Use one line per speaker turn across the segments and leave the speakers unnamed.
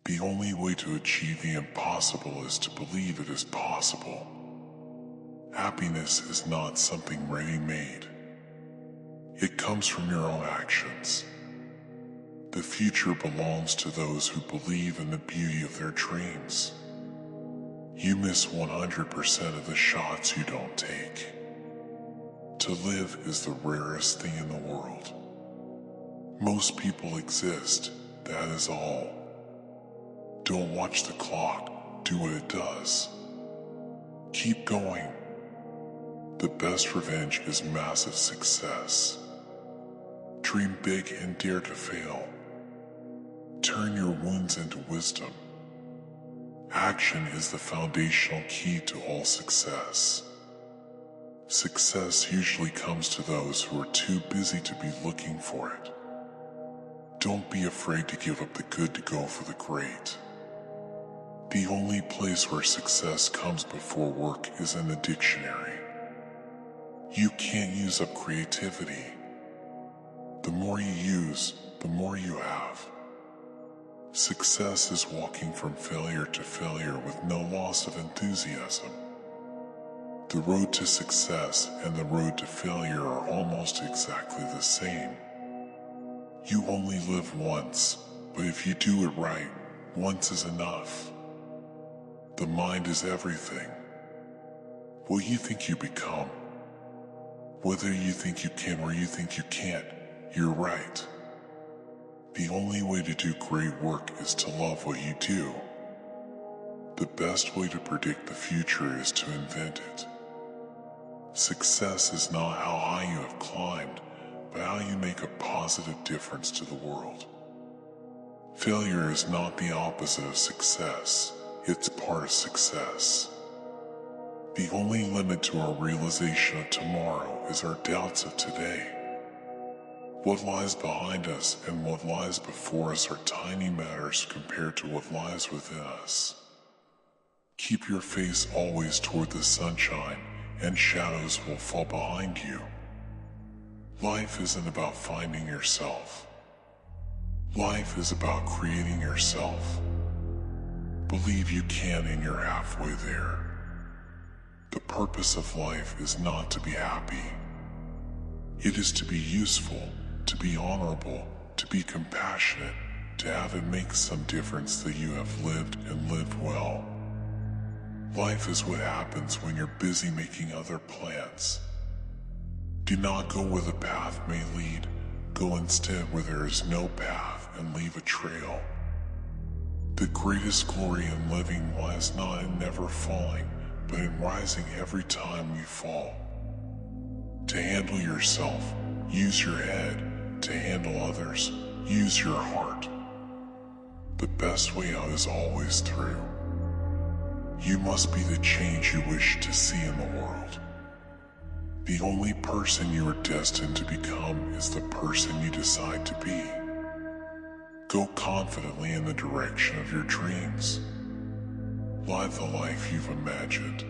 The only way to achieve the impossible is to believe it is possible. Happiness is not something ready-made. It comes from your own actions. The future belongs to those who believe in the beauty of their dreams. You miss 100% of the shots you don't take. To live is the rarest thing in the world. Most people exist, that is all. Don't watch the clock, do what it does. Keep going. The best revenge is massive success. Dream big and dare to fail. Turn your wounds into wisdom. Action is the foundational key to all success. Success usually comes to those who are too busy to be looking for it. Don't be afraid to give up the good to go for the great. The only place where success comes before work is in the dictionary. You can't use up creativity. The more you use, the more you have. Success is walking from failure to failure with no loss of enthusiasm. The road to success and the road to failure are almost exactly the same. You only live once, but if you do it right, once is enough. The mind is everything. What you think you become. Whether you think you can or you think you can't, you're right. The only way to do great work is to love what you do. The best way to predict the future is to invent it. Success is not how high you have climbed, but how you make a positive difference to the world. Failure is not the opposite of success, it's part of success. The only limit to our realization of tomorrow is our doubts of today. What lies behind us and what lies before us are tiny matters compared to what lies within us. Keep your face always toward the sunshine, and shadows will fall behind you. Life isn't about finding yourself. Life is about creating yourself. Believe you can and you're halfway there. The purpose of life is not to be happy. It is to be useful, to be honorable, to be compassionate, to have it make some difference that you have lived and lived well. Life is what happens when you're busy making other plans. Do not go where the path may lead, go instead where there is no path and leave a trail. The greatest glory in living lies not in never falling, but in rising every time you fall. To handle yourself, use your head. To handle others, use your heart. The best way out is always through. You must be the change you wish to see in the world. The only person you are destined to become is the person you decide to be. Go confidently in the direction of your dreams. Live the life you've imagined.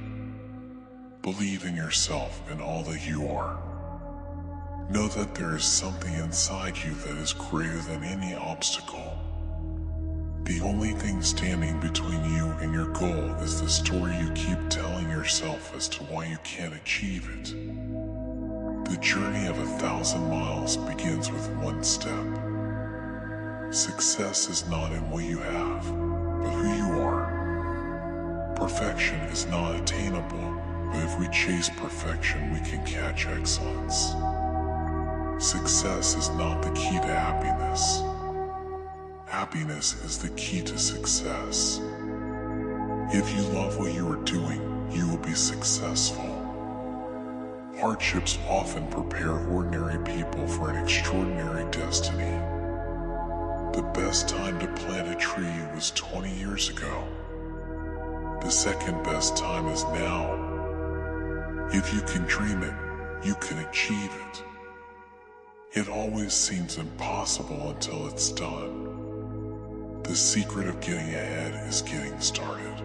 Believe in yourself and all that you are. Know that there is something inside you that is greater than any obstacle. The only thing standing between you and your goal is the story you keep telling yourself as to why you can't achieve it. The journey of 1,000 miles begins with one step. Success is not in what you have, but who you are. Perfection is not attainable, but if we chase perfection, we can catch excellence. Success is not the key to happiness. Happiness is the key to success. If you love what you are doing, you will be successful. Hardships often prepare ordinary people for an extraordinary destiny. The best time to plant a tree was 20 years ago. The second best time is now. If you can dream it, you can achieve it. It always seems impossible until it's done. The secret of getting ahead is getting started.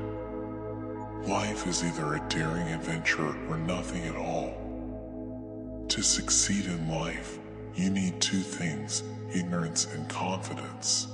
Life is either a daring adventure or nothing at all. To succeed in life, you need two things, ignorance and confidence.